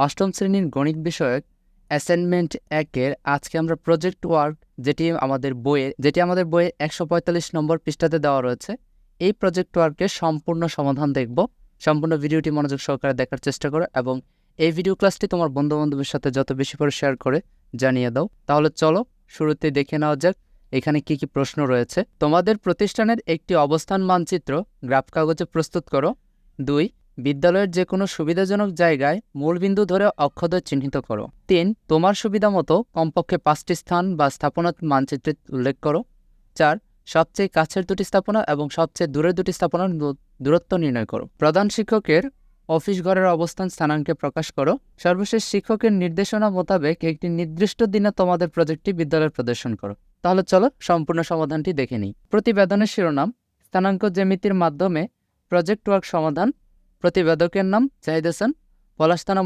অষ্টম শ্রেণীর গণিত বিষয়ক অ্যাসাইনমেন্ট 1-এর আজকে আমরা প্রজেক্ট ওয়ার্ক যেটি আমাদের বইয়ে 145 নম্বর পৃষ্ঠাতে দেওয়া রয়েছে, এই প্রজেক্ট ওয়ার্কের সম্পূর্ণ সমাধান দেখব। সম্পূর্ণ ভিডিওটি মনোযোগ সহকারে দেখার চেষ্টা করো এবং এই ভিডিও ক্লাসটি তোমার বন্ধুবান্ধবের সাথে যত বেশি করে শেয়ার করে জানিয়ে দাও। তাহলে চলো শুরুতে দেখে নেওয়া যাক এখানে কি কি প্রশ্ন রয়েছে। তোমাদের প্রতিষ্ঠানের একটি অবস্থান মানচিত্র গ্রাফ কাগজে প্রস্তুত করো। 2. বিদ্যালয়ের যে কোনো সুবিধাজনক জায়গায় মূলবিন্দু ধরে অক্ষদ্বয় চিহ্নিত করো। 3. তোমার সুবিধা মতো কমপক্ষে 5টি স্থান বা স্থাপনা মানচিত্রে উল্লেখ করো। 4. সবচেয়ে কাছের দুটি স্থাপনা এবং সবচেয়ে দূরের দুটি স্থাপনার দূরত্ব নির্ণয় করো। প্রধান শিক্ষকের অফিস ঘরের অবস্থান স্থানাঙ্কে প্রকাশ করো। সর্বশেষ শিক্ষকের নির্দেশনা মোতাবেক একটি নির্দিষ্ট দিনে তোমাদের প্রজেক্টটি বিদ্যালয়ে প্রদর্শন করো। তাহলে চলো সম্পূর্ণ সমাধানটি দেখে নিই। প্রতিবেদনের শিরোনাম স্থানাঙ্ক জ্যামিতির মাধ্যমে প্রজেক্ট ওয়ার্ক সমাধান। প্রতিবেদকের নাম জাহিদ হাসান, পলাশ থানা